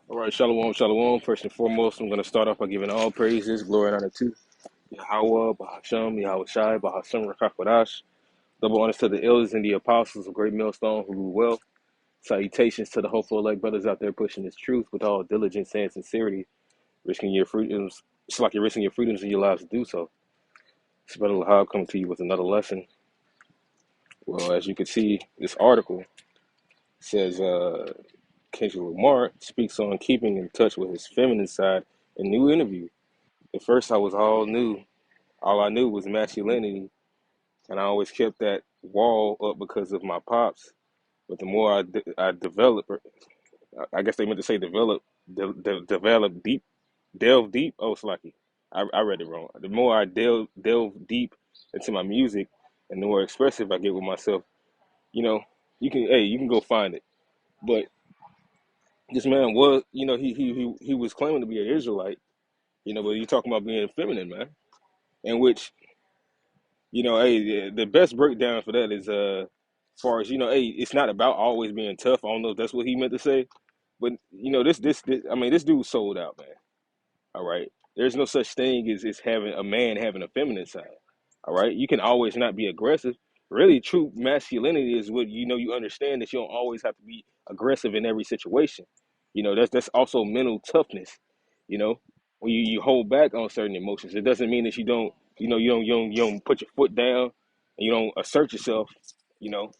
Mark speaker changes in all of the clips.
Speaker 1: All right, shalom, shalom. First and foremost, I'm going to start off by giving all praises, glory, and honor to Yahweh, Bahasham, Yahweh Shai, Bahasham, Rakakwadash. Double honors to the elders and the apostles of Great Millstone who rule well. Salutations to the hopeful elect brothers out there pushing this truth with all diligence and sincerity, risking your freedoms. It's like you're risking your freedoms in your lives to do so. It's Brother Lahab coming to you with another lesson. Well, as you can see, this article says Kendrick Lamar speaks on keeping in touch with his feminine side in new interview. At first, I was all new. All I knew was masculinity, and I always kept that wall up because of my pops. But the more I develop, I guess they meant to say develop, develop deep, delve deep. Oh, it's lucky. I read it wrong. The more I delve deep into my music, and the more expressive I get with myself, you know, you can go find it. But this man was, he was claiming to be an Israelite, but you talking about being feminine, man, in which hey, the best breakdown for that is as far as hey, it's not about always being tough. I don't know if that's what he meant to say, but this I mean, this dude sold out, man. All right, there's no such thing as having a man having a feminine side. All right, you can always not be aggressive. Really, true masculinity is what you understand that you don't always have to be aggressive in every situation. That's also mental toughness. You know, when you hold back on certain emotions, it doesn't mean that you don't you don't put your foot down and you don't assert yourself. You know,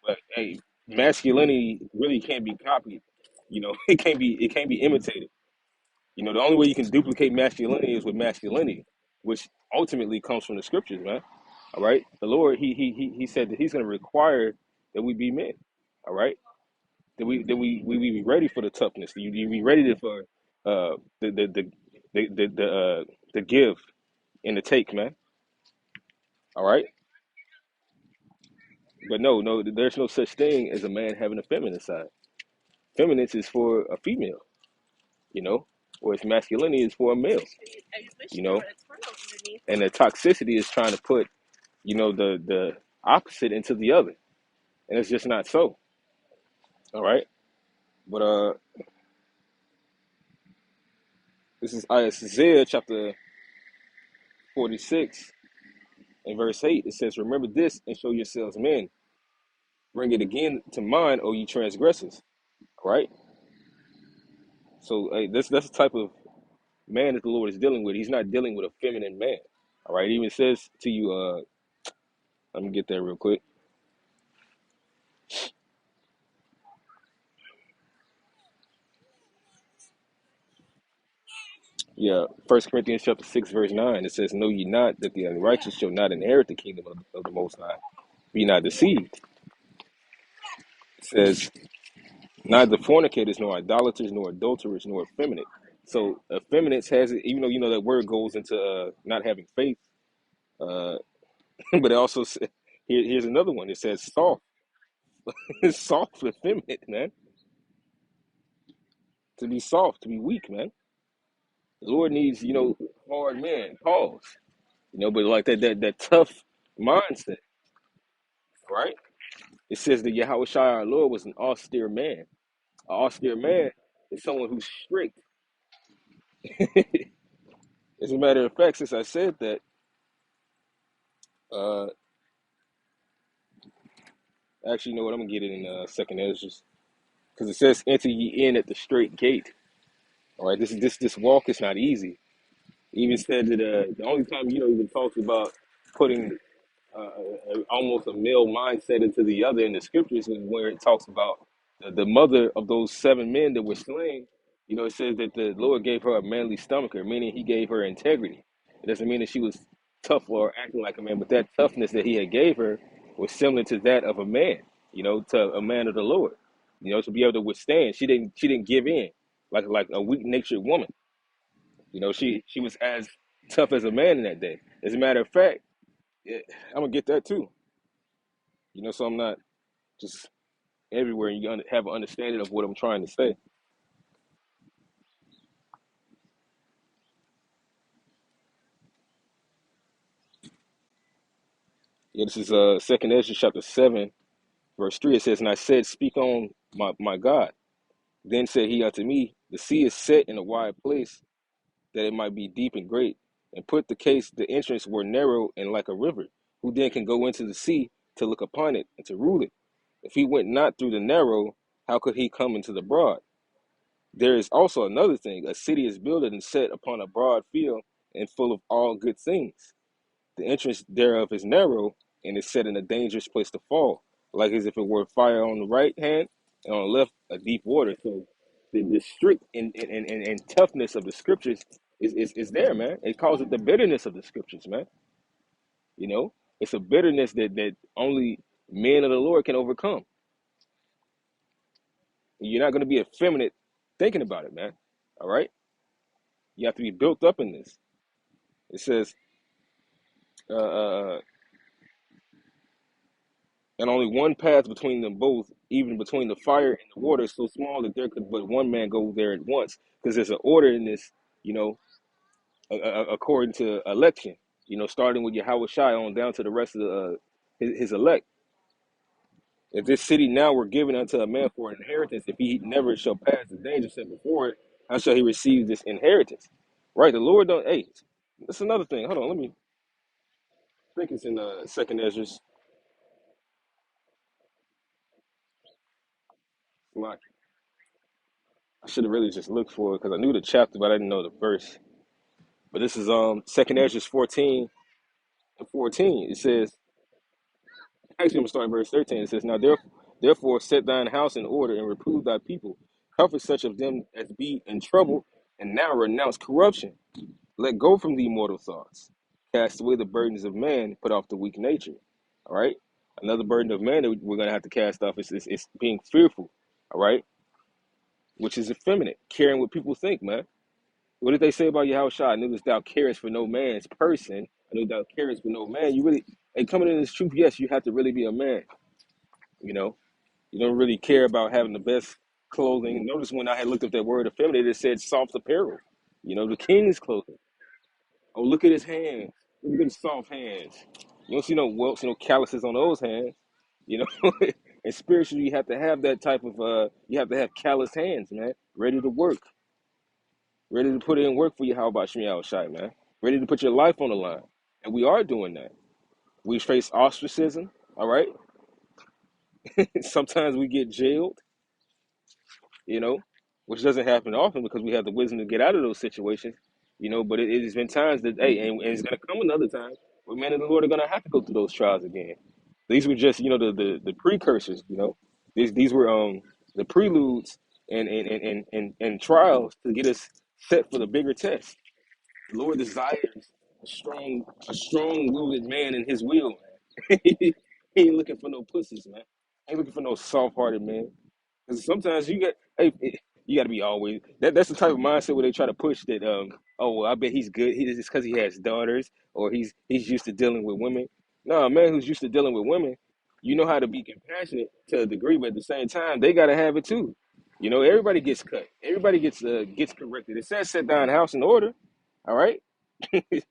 Speaker 1: but hey, masculinity really can't be copied. It can't be imitated. The only way you can duplicate masculinity is with masculinity, which ultimately comes from the scriptures, man. All right. The Lord, he said that He's going to require that we be men. All right. That we be ready for the toughness. You be ready for the give and the take, man. All right. But no, there's no such thing as a man having a feminine side. Feminine is for a female, you know, whereas masculinity is for a male, you know. And the toxicity is trying to put the opposite into the other, and it's just not so. All right. But this is Isaiah chapter 46 and verse 8. It says, remember this and show yourselves men, bring it again to mind, O ye transgressors. All right. So hey, that's the type of man that the Lord is dealing with. He's not dealing with a feminine man. All right. It even says to you, let me get there real quick. Yeah, First Corinthians chapter 6, verse 9. It says, know ye not that the unrighteous shall not inherit the kingdom of the most high. Be not deceived. It says, neither fornicators, nor idolaters, nor adulterers, nor effeminate. So effeminate has it, even though that word goes into not having faith, uh, but it also here's another one. It says soft. It's soft, effeminate, man. To be soft, to be weak, man. The Lord needs, hard man, pause. But like that tough mindset, right? It says that Yahweh Shai, our Lord, was an austere man. An austere man is someone who's strict. As a matter of fact, since I said that, uh, actually, you know what? I'm gonna get it in second Ezra, because it says, "Enter ye in at the straight gate." All right, this walk is not easy. It even said that the only time even talks about putting almost a male mindset into the other in the scriptures is where it talks about the mother of those 7 men that were slain. It says that the Lord gave her a manly stomacher, meaning He gave her integrity. It doesn't mean that she was tough or acting like a man, but that toughness that He had gave her was similar to that of a man. To a man of the Lord. To be able to withstand. She didn't give in like a weak natured woman. She was as tough as a man in that day. As a matter of fact, yeah, I'm gonna get that too. So I'm not just everywhere. And have an understanding of what I'm trying to say. Yeah, this is Second Ezra chapter 7, verse 3. It says, "And I said, speak on my God. Then said he unto me, The sea is set in a wide place that it might be deep and great, and put the case the entrance were narrow and like a river, who then can go into the sea to look upon it and to rule it? If he went not through the narrow, how could he come into the broad? There is also another thing: a city is builded and set upon a broad field and full of all good things. The entrance thereof is narrow and is set in a dangerous place to fall, like as if it were fire on the right hand and on the left a deep water. So the strict and toughness of the scriptures is there, man. It calls it the bitterness of the scriptures, man. You know, it's a bitterness that only men of the Lord can overcome. You're not going to be effeminate thinking about it, man. All right? You have to be built up in this. It says, uh, uh, and only one path between them both, even between the fire and the water, is so small that there could but one man go there at once. Because there's an order in this, you know, according to election. You know, starting with Yahweh Shai on down to the rest of the his elect. If this city now were given unto a man for an inheritance, if he never shall pass the danger set before it, how shall he receive this inheritance? Right? The Lord don't. Hey, that's another thing. Hold on, let me. I think it's in Second Ezra. Like, I should have really just looked for it because I knew the chapter, but I didn't know the verse. But this is Second Ezra 14 and 14. It says, actually, I'm gonna start at verse 13. It says, now therefore set thine house in order and reprove thy people, comfort such of them as be in trouble, and now renounce corruption. Let go from the mortal thoughts. Cast away the burdens of man, put off the weak nature. All right. Another burden of man that we're gonna have to cast off is being fearful. All right, which is effeminate, caring what people think, man. What did they say about Yahushua? I knew this thou carest for no man's person. I knew thou carest for no man. You really, and coming in this truth, yes, you have to really be a man. You know, you don't really care about having the best clothing. Notice when I had looked up that word effeminate, it said soft apparel. You know, the king's clothing. Oh, look at his hands. Look at his soft hands. You don't see no welts, no calluses on those hands. You know, and spiritually, you have to have that type of. You have to have callous hands, man, ready to work, ready to put in work for you. How about Shmi Shai, man? Ready to put your life on the line, and we are doing that. We face ostracism. All right. Sometimes we get jailed. You know, which doesn't happen often because we have the wisdom to get out of those situations. You know, but it has been times that hey, and it's gonna come another time where men of the Lord are gonna have to go through those trials again. These were just, you know, the precursors, you know. These were the preludes and trials to get us set for the bigger test. The Lord desires a strong willed man in his will, man. He ain't looking for no pussies, man. Ain't looking for no soft hearted man. Because sometimes you got, hey, you got to be always that's the type of mindset where they try to push that. Oh, well, I bet he's good. He just because he has daughters or he's used to dealing with women. No, a man who's used to dealing with women, you know how to be compassionate to a degree, but at the same time, they got to have it too. You know, everybody gets cut. Everybody gets corrected. It says set down house in order. All right. It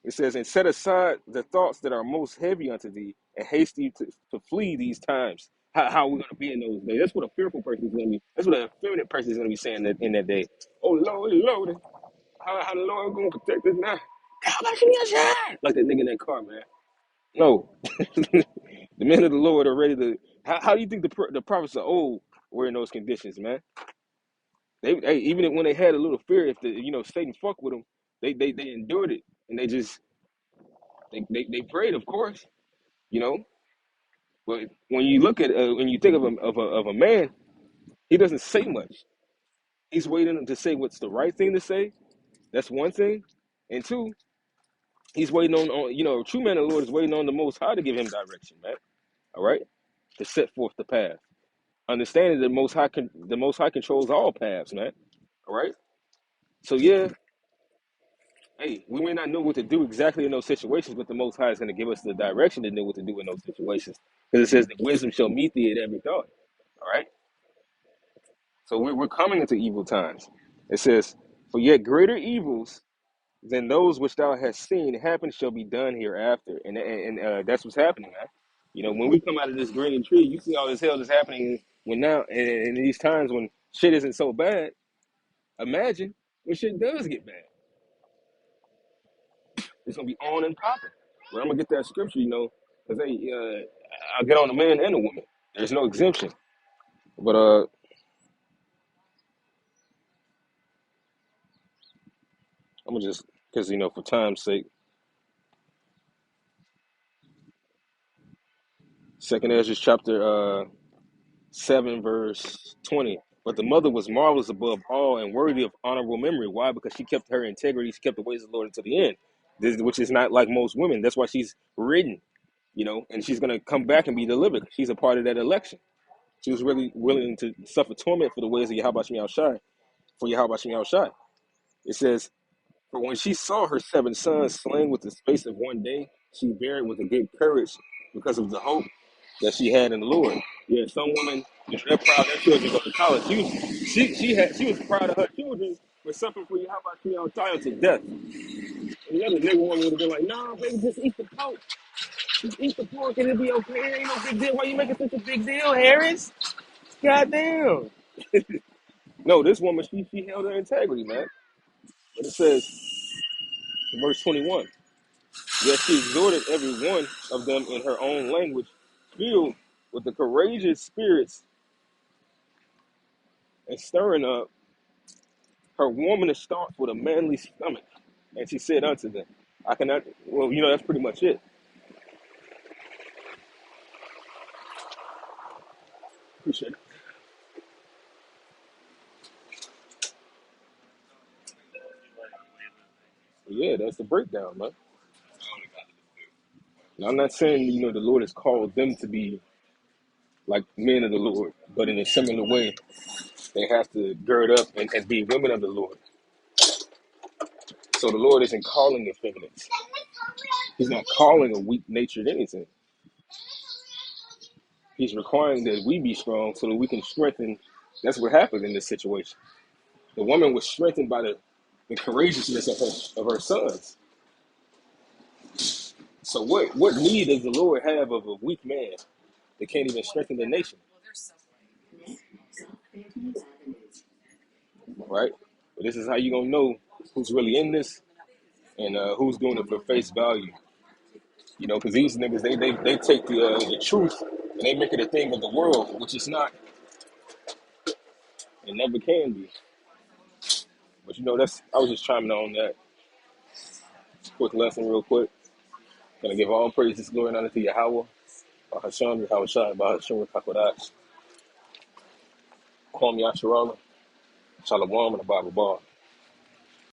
Speaker 1: says, and set aside the thoughts that are most heavy unto thee, and hasty to flee these times. How are we going to be in those days? That's what a fearful person is going to be. That's what a feminine person is going to be saying that in that day. Oh, Lord, Lord, how the Lord going to protect us now? How about you, shine? Like that nigga in that car, man. No. The men of the Lord are ready to. How do you think the prophets of old were in those conditions, man? Even when they had a little fear, if Satan fucked with them, they endured it, and they prayed, of course, you know. But when you look at when you think of a man, he doesn't say much. He's waiting to say what's the right thing to say. That's one thing, and two, he's waiting on a true man of the Lord is waiting on the Most High to give him direction, man. All right, to set forth the path. Understanding the Most High controls all paths, man. All right. So yeah, hey, we may not know what to do exactly in those situations, but the Most High is going to give us the direction to know what to do in those situations. Because it says that wisdom shall meet thee at every thought. All right. So we're coming into evil times. It says, for yet greater evils than those which thou hast seen happen shall be done hereafter. And that's what's happening, man. You know, when we come out of this green tree, you see all this hell that's happening when now, in these times when shit isn't so bad. Imagine when shit does get bad. It's gonna be on and popping. But I'm gonna get that scripture, because I'll get on the man and the woman. There's no exemption. But I'm gonna just because for time's sake, Second Ezra chapter 7 verse 20. But the mother was marvelous above all and worthy of honorable memory. Why? Because she kept her integrity. She kept the ways of the Lord until the end. Which is not like most women. That's why she's written, and she's gonna come back and be delivered. She's a part of that election. She was really willing to suffer torment for the ways of Yahweh Shemi Shai, for Yahweh Shemi Shai. It says, for when she saw her 7 sons slain with the space of one day, she bare it with a good courage because of the hope that she had in the Lord. Yeah, some women, they're proud their children go to college. She was proud of her children for suffering for Yahweh Shai to death. And the other nigga woman would have been like, nah, baby, just eat the pork. Just eat the pork and it'll be okay. It ain't no big deal. Why you making such a big deal, Harris? Goddamn. No, this woman, she held her integrity, man. But it says, in verse 21, yet she exhorted every one of them in her own language, filled with the courageous spirits and stirring up her womanish thoughts with a manly stomach. And she said unto them, I cannot, well, that's pretty much it. Appreciate it. Yeah, that's the breakdown, man. Now, I'm not saying, the Lord has called them to be like men of the Lord, but in a similar way, they have to gird up and be women of the Lord. So the Lord isn't calling effeminates. He's not calling a weak natured anything. He's requiring that we be strong so that we can strengthen. That's what happened in this situation. The woman was strengthened by the courageousness of her sons. So what need does the Lord have of a weak man that can't even strengthen the nation? Right? But this is how you gonna know who's really in this and who's doing it for face value. Because these niggas they take the truth and they make it a thing of the world, which it's not. It never can be. But I was just chiming on that quick lesson real quick. Gonna give all praises, glory, and honor to Yahweh, Bahasham, Yahweh Shai, Bahasham, Rakakodat, Kwam Yasharala, Shalom, and the Bible Bar.